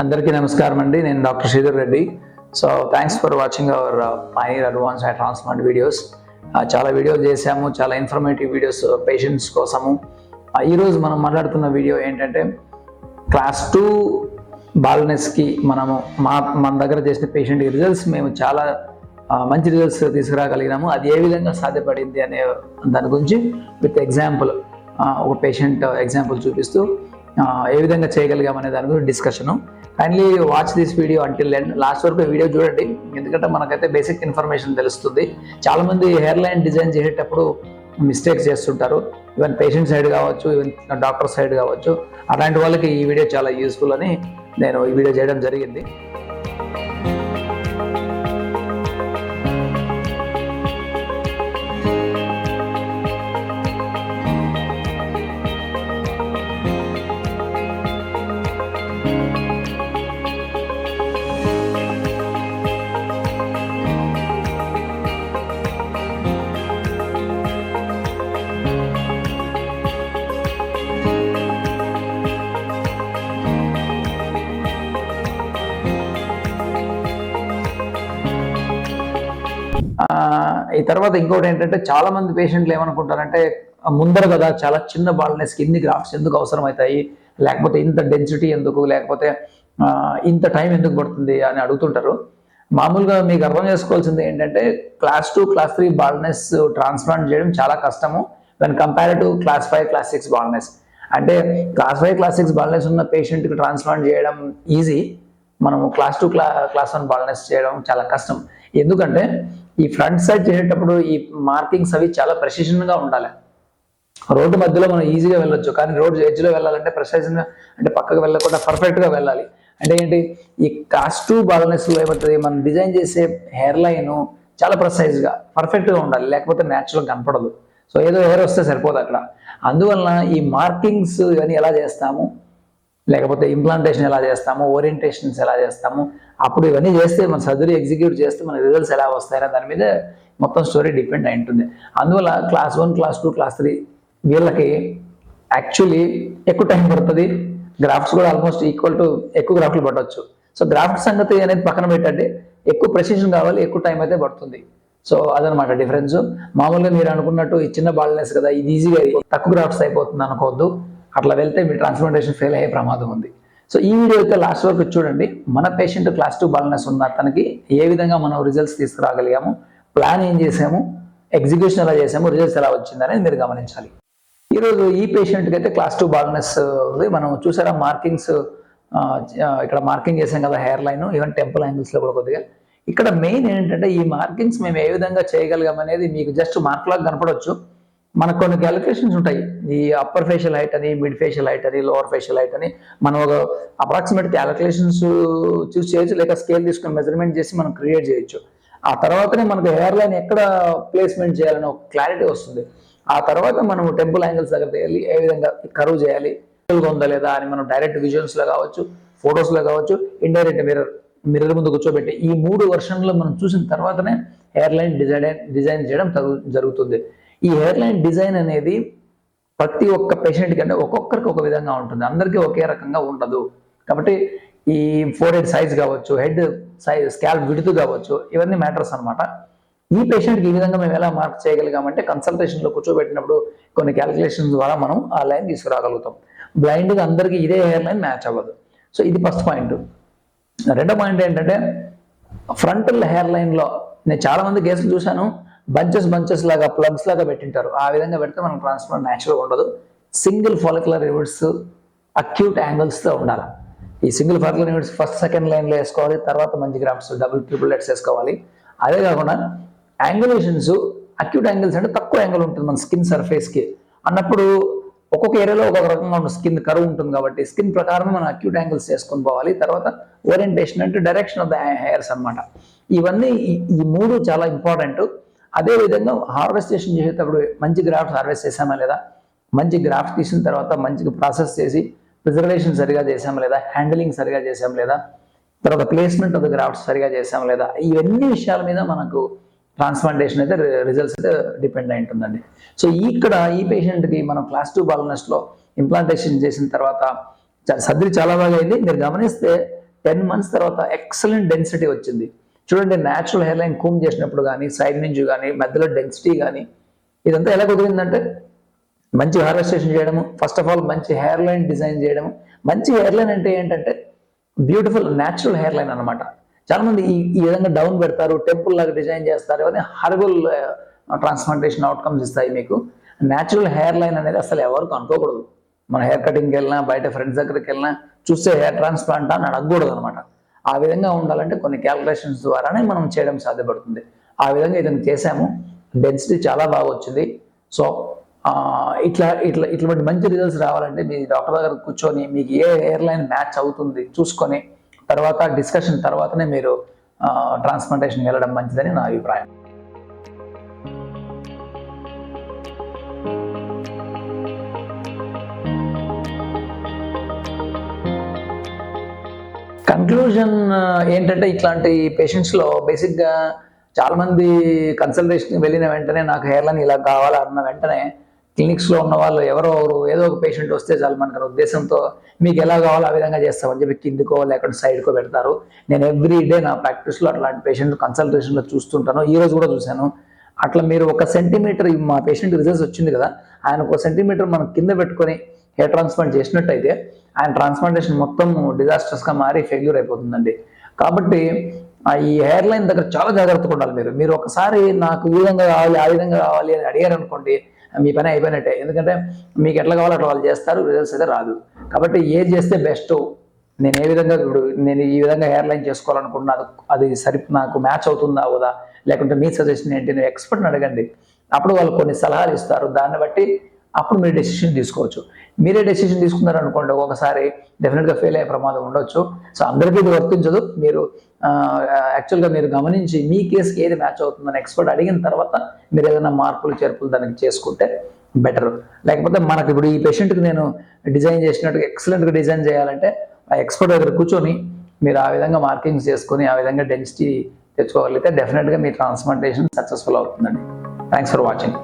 అందరికీ నమస్కారం అండి. నేను doctor Sridhar Reddy. So thanks for watching our pioneer advance I transplant videos. చాలా వీడియోలు చేశాము, చాలా ఇన్ఫర్మేటివ్ వీడియోస్ పేషెంట్స్ కోసము. ఈరోజు మనం మాట్లాడుతున్న వీడియో ఏంటంటే క్లాస్ 2 బాల్నెస్కి మన దగ్గర చేసిన పేషెంట్ రిజల్ట్స్ మేము చాలా మంచి రిజల్ట్స్ తీసుకురాగలిగినాము. అది ఏ విధంగా సాధ్యపడింది అనే దాని గురించి విత్ ఎగ్జాంపుల్ ఒక పేషెంట్ ఎగ్జాంపుల్ చూపిస్తూ ఏ విధంగా చేయగలిగామనే దాని గురించి discussion. Kindly watch this video until end. Last వరకు వీడియో చూడండి, ఎందుకంటే మనకైతే బేసిక్ ఇన్ఫర్మేషన్ తెలుస్తుంది. చాలామంది హెయిర్ లైన్ డిజైన్ చేసేటప్పుడు మిస్టేక్స్ చేస్తుంటారు. ఈవెన్ పేషెంట్ సైడ్ కావచ్చు, ఈవెన్ డాక్టర్ సైడ్ కావచ్చు. అలాంటి వాళ్ళకి ఈ వీడియో చాలా యూస్ఫుల్ అని నేను ఈ వీడియో చేయడం జరిగింది. ఈ తర్వాత ఇంకోటి ఏంటంటే చాలా మంది పేషెంట్లు ఏమనుకుంటారంటే ముందర కదా చాలా చిన్న బాల్నెస్కి ఇన్ని గ్రాఫ్ట్స్ ఎందుకు అవసరం అవుతాయి, లేకపోతే ఇంత డెన్సిటీ ఎందుకు, లేకపోతే ఇంత టైం ఎందుకు పడుతుంది అని అడుగుతుంటారు. మామూలుగా మీకు అర్థం చేసుకోవాల్సింది ఏంటంటే క్లాస్ 2, క్లాస్ 3 బాల్నెస్ ట్రాన్స్ప్లాంట్ చేయడం చాలా కష్టము when compare to class 5, class 6 baldness. అంటే క్లాస్ 5, క్లాస్ 6 బాల్నెస్ ఉన్న పేషెంట్కి ట్రాన్స్ప్లాంట్ చేయడం ఈజీ. మనము క్లాస్ 2, క్లాస్ 1 బాల్నెస్ చేయడం చాలా కష్టం. ఎందుకంటే ఈ ఫ్రంట్ సైడ్ చేసేటప్పుడు ఈ మార్కింగ్స్ అవి చాలా ప్రెసిషన్గా ఉండాలి. రోడ్డు మధ్యలో మనం ఈజీగా వెళ్ళొచ్చు, కానీ రోడ్డు ఎడ్జ్లో వెళ్ళాలంటే ప్రెసిషన్గా, అంటే పక్కకు వెళ్ళకుండా పర్ఫెక్ట్గా వెళ్ళాలి. అంటే ఏంటి, ఈ క్లాస్ 2 బాల్నెస్లో ఏమవుతుంది, మనం డిజైన్ చేసే హెయిర్ లైన్ చాలా ప్రెసైజ్గా పర్ఫెక్ట్గా ఉండాలి, లేకపోతే న్యాచురల్గా కనపడదు. సో ఏదో హెయిర్ వస్తే సరిపోదు అక్కడ. అందువలన ఈ మార్కింగ్స్ ఇవన్నీ ఎలా చేస్తాము, లేకపోతే ఇంప్లాంటేషన్ ఎలా చేస్తాము, ఓరియంటేషన్స్ ఎలా చేస్తాము, అప్పుడు ఇవన్నీ చేస్తే మన సర్జరీ ఎగ్జిక్యూట్ చేస్తే మన రిజల్ట్స్ ఎలా వస్తాయనే దాని మీద మొత్తం స్టోరీ డిపెండ్ అయి ఉంటుంది. అందువల్ల క్లాస్ 1, క్లాస్ 2, క్లాస్ 3 వీళ్ళకి యాక్చువల్లీ ఎక్కువ టైం పడుతుంది. గ్రాఫ్ట్స్ కూడా ఆల్మోస్ట్ ఈక్వల్ టు ఎక్కువ గ్రాఫ్ట్లు పట్టవచ్చు. సో గ్రాఫ్ట్ సంగతి అనేది పక్కన పెట్టండి, ఎక్కువ ప్రెసిషన్ కావాలి, ఎక్కువ టైం అయితే పడుతుంది. సో అదనమాట డిఫరెన్స్. మామూలుగా మీరు అనుకున్నట్టు ఈ చిన్న బాల్నెస్ కదా, ఇది ఈజీగా తక్కువ గ్రాఫ్ట్స్ అయిపోతుంది అనుకోవద్దు. అట్లా వెళ్తే మీ ట్రాన్స్ప్లాంటేషన్ ఫెయిల్ అయ్యే ప్రమాదం ఉంది. సో ఈ వీడియో అయితే లాస్ట్ వరకు చూడండి. మన పేషెంట్ క్లాస్ 2 బాల్నెస్ ఉన్న అతనికి ఏ విధంగా మనం రిజల్ట్స్ తీసుకురాగలిగాము, ప్లాన్ ఏం చేసాము, ఎగ్జిక్యూషన్ ఎలా చేసాము, రిజల్ట్స్ ఎలా వచ్చిందనేది మీరు గమనించాలి. ఈరోజు ఈ పేషెంట్కి అయితే క్లాస్ 2 బాల్నెస్ ఉంది. మనం చూసారా మార్కింగ్స్, ఇక్కడ మార్కింగ్ చేసాం కదా హెయిర్ లైన్, ఈవెన్ టెంపుల్ యాంగిల్స్లో కూడా కొద్దిగా. ఇక్కడ మెయిన్ ఏంటంటే ఈ మార్కింగ్స్ మేము ఏ విధంగా చేయగలిగాం అనేది మీకు జస్ట్ మార్క్ లాగా కనపడవచ్చు. మనకు కొన్ని క్యాలిక్యులేషన్స్ ఉంటాయి. ఈ అప్పర్ ఫేషియల్ హైట్ అని, మిడ్ ఫేషియల్ హైట్ అని, లోవర్ ఫేషియల్ హైట్ అని మనం ఒక అప్రాక్సిమేట్ క్యాలిక్యులేషన్స్ చూస్ చేయొచ్చు, లేక స్కేల్ తీసుకుని మెజర్మెంట్ చేసి మనం క్రియేట్ చేయొచ్చు. ఆ తర్వాతనే మనకు హెయిర్ లైన్ ఎక్కడ ప్లేస్మెంట్ చేయాలని ఒక క్లారిటీ వస్తుంది. ఆ తర్వాత మనం టెంపుల్ యాంగిల్స్ దగ్గర వెళ్ళి ఏ విధంగా కర్వ్ చేయాలి, ఉందా లేదా అని మనం డైరెక్ట్ విజువల్స్లో కావచ్చు, ఫొటోస్లో కావచ్చు, ఇండైరెక్ట్ మిర్రర్ ముందు కూర్చోబెట్టి ఈ 3 వర్షన్లో మనం చూసిన తర్వాతనే హెయిర్ లైన్ డిజైన్ చేయడం జరుగుతుంది. ఈ హెయిర్ లైన్ డిజైన్ అనేది ప్రతి ఒక్క పేషెంట్ కంటే ఒక్కొక్కరికి ఒక విధంగా ఉంటుంది, అందరికీ ఒకే రకంగా ఉండదు. కాబట్టి ఈ ఫోర్ హెడ్ సైజ్ కావచ్చు, హెడ్ సైజ్, స్కాల్ప్ విడుతు కావచ్చు, ఇవన్నీ మ్యాటర్స్ అనమాట. ఈ పేషెంట్కి ఈ విధంగా మేము ఎలా మార్క్ చేయగలిగామంటే కన్సల్టేషన్లో కూర్చోబెట్టినప్పుడు కొన్ని క్యాలిక్యులేషన్స్ ద్వారా మనం ఆ లైన్ తీసుకురాగలుగుతాం. బ్లైండ్గా అందరికీ ఇదే హెయిర్ లైన్ మ్యాచ్ అవ్వదు. సో ఇది ఫస్ట్ పాయింట్. రెండో పాయింట్ ఏంటంటే ఫ్రంటల్ హెయిర్ లైన్లో నేను చాలా మంది కేసులు చూశాను, బంచెస్ లాగా ప్లగ్స్ లాగా పెట్టింటారు. ఆ విధంగా పెడితే మనకు ట్రాన్స్ప్లాంట్ న్యాచురల్గా ఉండదు. సింగిల్ ఫాలిక్యులర్ యూనిట్స్ అక్యూట్ యాంగిల్స్తో ఉండాలి. ఈ single follicular units first, second లైన్లో వేసుకోవాలి. తర్వాత మంచి గ్రాఫ్ట్స్ డబుల్, ట్రిపుల్ లెట్స్ వేసుకోవాలి. అదే కాకుండా యాంగులేషన్స్, అక్యూట్ యాంగిల్స్ అంటే తక్కువ యాంగిల్ ఉంటుంది మన స్కిన్ సర్ఫేస్కి అన్నప్పుడు ఒక్కొక్క ఏరియాలో ఒక్కొక్క రకంగా ఉన్న స్కిన్ కర్వ్ ఉంటుంది. కాబట్టి స్కిన్ ప్రకారం మనం అక్యూట్ యాంగిల్స్ చేసుకొని పోవాలి. తర్వాత ఓరియంటేషన్ అంటే డైరెక్షన్ ఆఫ్ ద హెయిర్స్ అనమాట. ఇవన్నీ ఈ 3 చాలా ఇంపార్టెంట్. అదేవిధంగా హార్వెస్టేషన్ చేసేటప్పుడు మంచి గ్రాఫ్ట్స్ హార్వెస్ట్ చేసామా లేదా, మంచి గ్రాఫ్ట్ తీసిన తర్వాత మంచిగా ప్రాసెస్ చేసి ప్రిజర్వేషన్ సరిగా చేసామా లేదా, హ్యాండిలింగ్ సరిగా చేసాం లేదా, తర్వాత ప్లేస్మెంట్ ఆఫ్ ద గ్రాఫ్ట్స్ సరిగా చేసాం లేదా, ఇవన్నీ విషయాల మీద మనకు ట్రాన్స్ప్లాంటేషన్ అయితే రిజల్ట్స్ అయితే డిపెండ్ అయి ఉంటుందండి. సో ఇక్కడ ఈ పేషెంట్కి మనం క్లాస్ 2 బాల్నెస్లో ఇంప్లాంటేషన్ చేసిన తర్వాత సర్జరీ చాలా బాగా అయింది. మీరు గమనిస్తే 10 months తర్వాత ఎక్సలెంట్ డెన్సిటీ వచ్చింది. చూడండి, న్యాచురల్ హెయిర్ లైన్ కూమ్ చేసినప్పుడు కానీ, సైడ్ నుంచి కానీ, మధ్యలో డెన్సిటీ కానీ, ఇదంతా ఎలా కుదిరిందంటే మంచి హార్వెస్టేషన్ చేయడము, ఫస్ట్ ఆఫ్ ఆల్ మంచి హెయిర్ లైన్ డిజైన్ చేయడము. మంచి హెయిర్ లైన్ అంటే ఏంటంటే బ్యూటిఫుల్ న్యాచురల్ హెయిర్ లైన్ అనమాట. చాలా మంది ఈ విధంగా డౌన్ పెడతారు, టెంపుల్ లాగా డిజైన్ చేస్తారు, అని హారబుల్ ట్రాన్స్ప్లాంటేషన్ అవుట్కమ్స్ ఇస్తాయి మీకు. న్యాచురల్ హెయిర్ లైన్ అనేది అసలు ఎవరికి అనుకోకూడదు. మన హెయిర్ కటింగ్కి వెళ్ళినా, బయట ఫ్రెండ్స్ దగ్గరికి వెళ్ళినా చూస్తే హెయిర్ ట్రాన్స్ప్లాంట్ అని అడగకూడదు అనమాట. ఆ విధంగా ఉండాలంటే కొన్ని క్యాల్కులేషన్స్ ద్వారానే మనం చేయడం సాధ్యపడుతుంది. ఆ విధంగా ఇతను చేసాము. డెన్సిటీ చాలా బాగా వచ్చింది. సో ఇట్లాంటి మంచి రిజల్ట్స్ రావాలంటే మీ డాక్టర్ దగ్గర కూర్చొని మీకు ఏ హెయిర్ లైన్ మ్యాచ్ అవుతుంది చూసుకొని తర్వాత డిస్కషన్ తర్వాతనే మీరు ట్రాన్స్ప్లాంటేషన్ వెళ్ళడం మంచిదని నా అభిప్రాయం. కన్క్లూజన్ ఏంటంటే ఇట్లాంటి పేషెంట్స్లో బేసిక్గా చాలామంది కన్సల్టేషన్కి వెళ్ళిన వెంటనే నాకు హెయిర్ లైన్ ఇలా కావాలా అన్న వెంటనే క్లినిక్స్లో ఉన్న వాళ్ళు ఏదో ఒక పేషెంట్ వస్తే చాలు మనకు ఉద్దేశంతో మీకు ఎలా కావాలో ఆ విధంగా చేస్తామని చెప్పి కిందికో లేకపోతే సైడ్కో పెడతారు. నేను ఎవ్రీ డే నా ప్రాక్టీస్లో అట్లాంటి పేషెంట్ కన్సల్టేషన్లో చూస్తుంటాను. ఈ రోజు కూడా చూశాను. అట్లా మీరు 1 సెంటీమీటర్ మా పేషెంట్ రిజల్ట్స్ వచ్చింది కదా, ఆయన 1 సెంటీమీటర్ మనం కింద పెట్టుకొని హెయిర్ ట్రాన్స్ప్లాంట్ చేసినట్టయితే ఆయన ట్రాన్స్ప్లాంటేషన్ మొత్తం డిజాస్టర్స్గా మారి ఫెయిల్యూర్ అయిపోతుందండి. కాబట్టి ఈ హెయిర్ లైన్ దగ్గర చాలా జాగ్రత్తగా ఉండాలి. మీరు ఒకసారి నాకు ఈ విధంగా కావాలి, ఆ విధంగా కావాలి అని అడిగారు అనుకోండి, మీ పని అయిపోయినట్టే. ఎందుకంటే మీకు ఎట్లా కావాలో అట్లా వాళ్ళు చేస్తారు, రిజల్ట్స్ అయితే రాదు. కాబట్టి ఏది చేస్తే బెస్ట్, నేను ఏ విధంగా ఇప్పుడు నేను ఈ విధంగా హెయిర్ లైన్ చేసుకోవాలనుకుంటున్నాను, అది నాకు మ్యాచ్ అవుతుందా అవుదా, లేకుంటే మీ సజెషన్ ఏంటి, నేను ఎక్స్పర్ట్ని అడగండి. అప్పుడు వాళ్ళు కొన్ని సలహాలు ఇస్తారు. దాన్ని బట్టి అప్పుడు మీరు డెసిషన్ తీసుకోవచ్చు. మీరే డెసిషన్ తీసుకున్నారనుకోండి, ఒక్కొక్కసారి డెఫినెట్గా ఫెయిల్ అయ్యే ప్రమాదం ఉండొచ్చు. సో అందరికీ ఇది వర్తించదు. మీరు యాక్చువల్గా మీరు గమనించి మీ కేసుకి ఏది మ్యాచ్ అవుతుందని ఎక్స్పర్ట్ అడిగిన తర్వాత మీరు ఏదైనా మార్పులు చేర్పులు దానికి చేసుకుంటే బెటర్. లేకపోతే మనకి ఇప్పుడు ఈ పేషెంట్కి నేను డిజైన్ చేసినట్టుగా ఎక్సలెంట్గా డిజైన్ చేయాలంటే ఆ ఎక్స్పర్ట్ దగ్గర కూర్చొని మీరు ఆ విధంగా మార్కింగ్స్ చేసుకొని ఆ విధంగా డెన్సిటీ తెచ్చుకోగలిగితే డెఫినెట్గా మీ ట్రాన్స్ప్లాంటేషన్ సక్సెస్ఫుల్ అవుతుందండి. Thanks for watching.